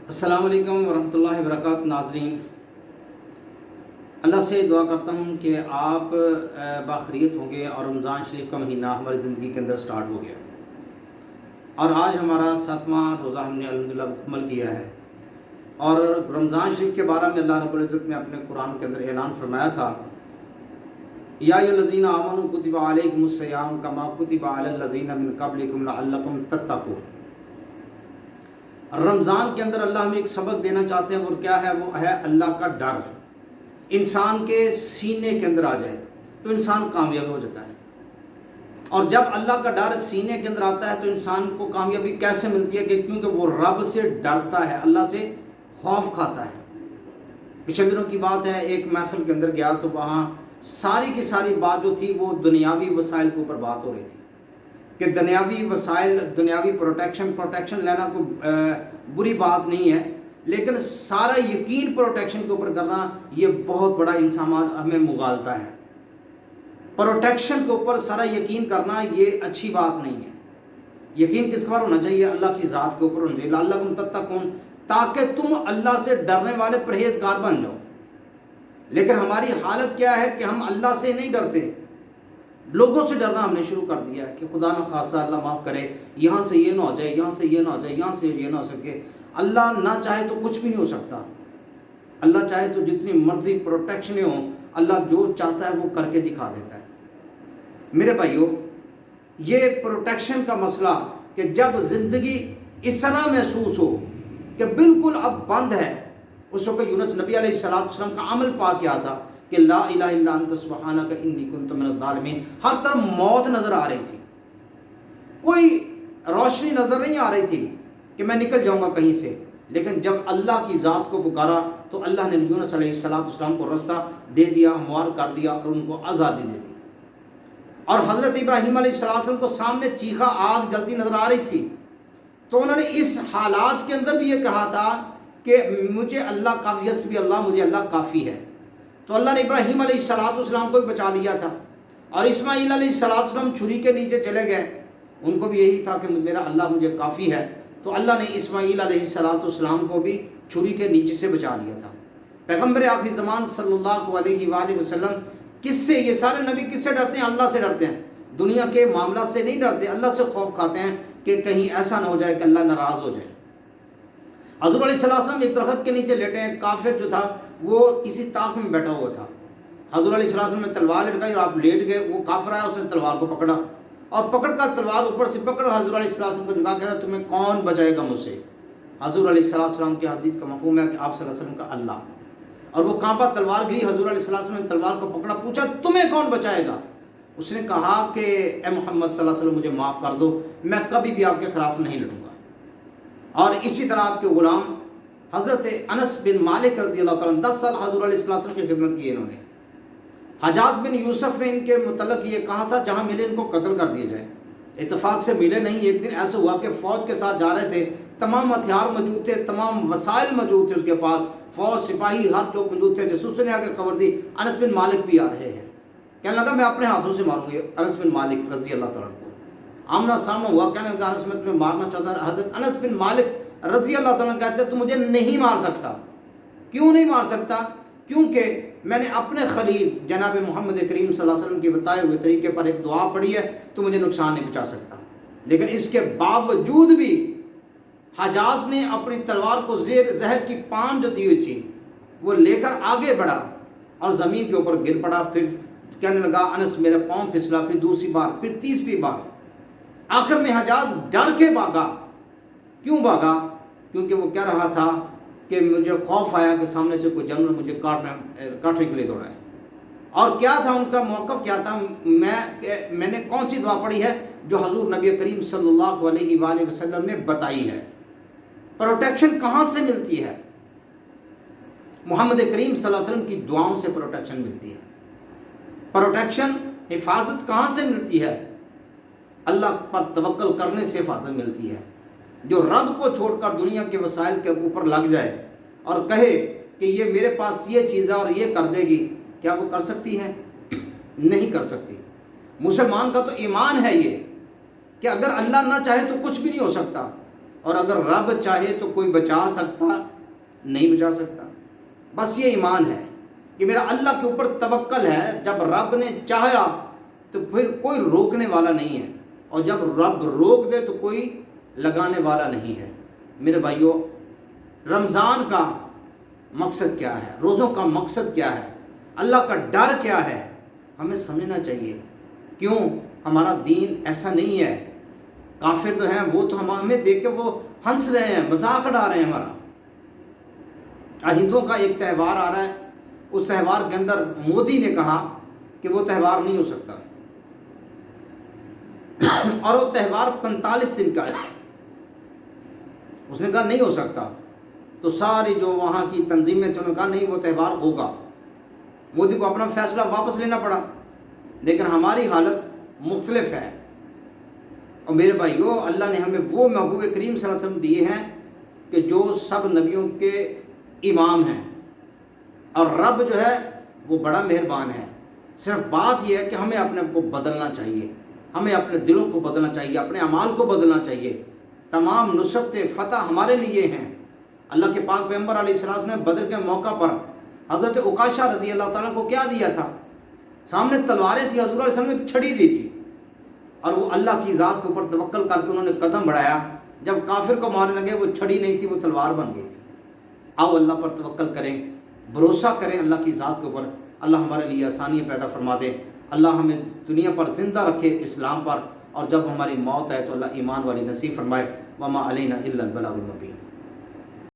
السلام علیکم ورحمۃ اللہ وبرکاتہ۔ ناظرین، اللہ سے دعا کرتا ہوں کہ آپ باخیریت ہوں گے اور رمضان شریف کا مہینہ ہماری زندگی کے اندر سٹارٹ ہو گیا اور آج ہمارا 7واں روزہ ہم نے الحمدللہ مکمل کیا ہے۔ اور رمضان شریف کے بارے میں اللہ رب العزت نے اپنے قرآن کے اندر اعلان فرمایا تھا، یا ایھا الذین آمنوا کتب علیکم الصیام کما کتب علی الذین من قبلکم لعلکم تتقون۔ رمضان کے اندر اللہ ہمیں ایک سبق دینا چاہتے ہیں، اور کیا ہے؟ وہ ہے اللہ کا ڈر انسان کے سینے کے اندر آ جائے تو انسان کامیاب ہو جاتا ہے۔ اور جب اللہ کا ڈر سینے کے اندر آتا ہے تو انسان کو کامیابی کیسے ملتی ہے؟ کہ کیونکہ وہ رب سے ڈرتا ہے، اللہ سے خوف کھاتا ہے۔ پچھلے دنوں کی بات ہے، ایک محفل کے اندر گیا تو وہاں ساری کی ساری بات جو تھی وہ دنیاوی وسائل کے اوپر بات ہو رہی تھی کہ دنیاوی وسائل، دنیاوی پروٹیکشن لینا کوئی بری بات نہیں ہے، لیکن سارا یقین پروٹیکشن کے اوپر کرنا یہ بہت بڑا انسان ہمیں مغالتا ہے۔ پروٹیکشن کے اوپر سارا یقین کرنا یہ اچھی بات نہیں ہے۔ یقین کس پر ہونا چاہیے؟ اللہ کی ذات کے اوپر ہونا چاہیے، لعلکم تتقون، تاکہ تم اللہ سے ڈرنے والے پرہیزگار بن جاؤ۔ لیکن ہماری حالت کیا ہے کہ ہم اللہ سے نہیں ڈرتے، لوگوں سے ڈرنا ہم نے شروع کر دیا ہے کہ خدا نہ خواستہ اللہ معاف کرے یہاں سے یہ نہ ہو جائے، یہاں سے یہ نہ ہو جائے، یہاں سے یہ نہ ہو سکے۔ اللہ نہ چاہے تو کچھ بھی نہیں ہو سکتا۔ اللہ چاہے تو جتنی مرضی پروٹیکشنیں ہوں، اللہ جو چاہتا ہے وہ کر کے دکھا دیتا ہے۔ میرے بھائیوں، یہ پروٹیکشن کا مسئلہ کہ جب زندگی اس طرح محسوس ہو کہ بالکل اب بند ہے، اس وقت یونس نبی علیہ السلام کا عمل پا کیا تھا کہ لا الہ الا انت سبحانک انی کنت من الظالمین۔ ہر طرف موت نظر آ رہی تھی، کوئی روشنی نظر نہیں آ رہی تھی کہ میں نکل جاؤں گا کہیں سے، لیکن جب اللہ کی ذات کو پکارا تو اللہ نے یونس علیہ السلام کو رستہ دے دیا، ہموار کر دیا اور ان کو آزادی دے دی۔ اور حضرت ابراہیم علیہ السلام کو سامنے چیخا آگ جلتی نظر آ رہی تھی، تو انہوں نے اس حالات کے اندر بھی یہ کہا تھا کہ مجھے اللہ کافی، حسبی اللہ، مجھے اللہ کافی ہے۔ تو اللہ نے ابراہیم علیہ السلام کو بھی بچا لیا تھا، اور اسماعیل علیہ السلام چھری کے نیچے چلے گئے، ان کو بھی یہی تھا کہ میرا اللہ مجھے کافی ہے، تو اللہ نے اسماعیل علیہ السلام کو بھی چھری کے نیچے سے بچا لیا تھا۔ پیغمبر آخری زمان صلی اللہ علیہ وآلہ وسلم کس سے؟ یہ سارے نبی کس سے ڈرتے ہیں؟ اللہ سے ڈرتے ہیں، دنیا کے معاملات سے نہیں ڈرتے، اللہ سے خوف کھاتے ہیں کہ کہیں ایسا نہ ہو جائے کہ اللہ ناراض ہو جائے۔ حضور علیہ السلام ایک درخت کے نیچے لیٹے ہیں، کافر جو تھا وہ کسی طاق میں بیٹھا ہوا تھا، حضور علیہ السلام نے تلوار لٹکائی اور آپ لیٹ گئے، وہ کافر آیا، اس نے تلوار کو پکڑا اور پکڑ کر تلوار اوپر سے پکڑ حضور علیہ السلام کو جھکا، کہتا تمہیں کون بچائے گا مجھ سے؟ حضور علیہ السلام کی حدیث کا مفہوم ہے کہ آپ صلی اللہ علیہ وسلم کا اللہ، اور وہ کانپا تلوار گری، حضور علیہ السلام نے تلوار کو پکڑا، پوچھا تمہیں کون بچائے گا؟ اس نے کہا کہ اے محمد صلی اللہ علیہ وسلم مجھے معاف کر دو، میں کبھی بھی آپ کے خلاف نہیں لڑوں گا۔ اور اسی طرح آپ کے غلام حضرت انس بن مالک رضی اللہ تعالیٰ 10 سال حضور علیہ السلام کی خدمت کی انہوں نے۔ حجاج بن یوسف نے ان کے متعلق یہ کہا تھا جہاں ملے ان کو قتل کر دیا جائے، اتفاق سے ملے نہیں۔ ایک دن ایسا ہوا کہ فوج کے ساتھ جا رہے تھے، تمام ہتھیار موجود تھے، تمام وسائل موجود تھے اس کے پاس، فوج سپاہی ہر لوگ موجود تھے۔ جاسوس نے آ کے خبر دی انس بن مالک بھی آ رہے ہیں، کہنے لگا میں اپنے ہاتھوں سے ماروں گا انس بن مالک رضی اللہ تعالیٰ کو۔ آمنا سامنا ہوا، کہنے لگا انس میں تمہیں مارنا چاہتا ہے۔ حضرت انس بن مالک رضی اللہ تعالیٰ کہتے ہیں تو مجھے نہیں مار سکتا۔ کیوں نہیں مار سکتا؟ کیونکہ میں نے اپنے خلیل جناب محمد کریم صلی اللہ علیہ وسلم کے بتائے ہوئے طریقے پر ایک دعا پڑھی ہے، تو مجھے نقصان نہیں پہنچا سکتا۔ لیکن اس کے باوجود بھی حجاج نے اپنی تلوار کو زہر کی پان جو دی ہوئی تھی وہ لے کر آگے بڑھا اور زمین کے اوپر گر پڑا۔ پھر کہنے لگا انس میرا پاؤں پھسلا، پھر دوسری بار، پھر تیسری بار، آخر میں حجاج ڈر کے بھاگا۔ کیوں بھاگا؟ کیونکہ وہ کہہ رہا تھا کہ مجھے خوف آیا کہ سامنے سے کوئی جانور مجھے کاٹنے کے لیے دوڑا ہے۔ اور کیا تھا ان کا موقف؟ کیا تھا؟ میں نے کون سی دعا پڑھی ہے جو حضور نبی کریم صلی اللہ علیہ وآلہ وسلم نے بتائی ہے؟ پروٹیکشن کہاں سے ملتی ہے؟ محمد کریم صلی اللہ علیہ وسلم کی دعاؤں سے پروٹیکشن ملتی ہے۔ پروٹیکشن، حفاظت کہاں سے ملتی ہے؟ اللہ پر توکل کرنے سے حفاظت ملتی ہے۔ جو رب کو چھوڑ کر دنیا کے وسائل کے اوپر لگ جائے اور کہے کہ یہ میرے پاس یہ چیز ہے اور یہ کر دے گی، کیا وہ کر سکتی ہے؟ نہیں کر سکتی۔ مسلمان کا تو ایمان ہے یہ کہ اگر اللہ نہ چاہے تو کچھ بھی نہیں ہو سکتا۔ اور اگر رب چاہے تو کوئی بچا سکتا نہیں بچا سکتا. بس یہ ایمان ہے کہ میرا اللہ کے اوپر توکل ہے. جب رب نے چاہا تو پھر کوئی روکنے والا نہیں ہے، اور جب رب روک دے تو کوئی لگانے والا نہیں ہے. میرے بھائیوں، رمضان کا مقصد کیا ہے؟ روزوں کا مقصد کیا ہے؟ اللہ کا ڈر کیا ہے؟ ہمیں سمجھنا چاہیے. کیوں؟ ہمارا دین ایسا نہیں ہے. کافر تو ہیں، وہ تو ہمیں دیکھ کے وہ ہنس رہے ہیں، مذاق اڑا رہے ہیں ہمارا. ہندوؤں کا ایک تہوار آ رہا ہے، اس تہوار کے اندر مودی نے کہا کہ وہ تہوار نہیں ہو سکتا، اور وہ تہوار 45 دن کا ہے. اس نے کہا نہیں ہو سکتا. تو ساری جو وہاں کی تنظیمیں تھیں انہوں نے کہا نہیں، وہ تہوار ہوگا. مودی کو اپنا فیصلہ واپس لینا پڑا. لیکن ہماری حالت مختلف ہے. اور میرے بھائیوں، اللہ نے ہمیں وہ محبوب کریم صلی اللہ علیہ وسلم دیے ہیں کہ جو سب نبیوں کے امام ہیں. اور رب جو ہے وہ بڑا مہربان ہے. صرف بات یہ ہے کہ ہمیں اپنے آپ کو بدلنا چاہیے، ہمیں اپنے دلوں کو بدلنا چاہیے، اپنے اعمال کو بدلنا چاہیے. تمام نصرت فتح ہمارے لیے ہیں. اللہ کے پاک پیغمبر علیہ السلام نے بدر کے موقع پر حضرت عکاشہ رضی اللہ تعالیٰ کو کیا دیا تھا؟ سامنے تلواریں تھی، حضور علیہ السلام نے چھڑی دی تھی، اور وہ اللہ کی ذات کے اوپر توکل کر کے انہوں نے قدم بڑھایا. جب کافر کو مارنے لگے وہ چھڑی نہیں تھی، وہ تلوار بن گئی تھی. آؤ اللہ پر توکل کریں، بھروسہ کریں اللہ کی ذات کے اوپر. اللہ ہمارے لیے آسانیاں پیدا فرما دے. اللہ ہمیں دنیا پر زندہ رکھے اسلام پر، اور جب ہماری موت ہے تو اللہ ایمان والی نصیب فرمائے. وما علینا الا البلاغ المبین.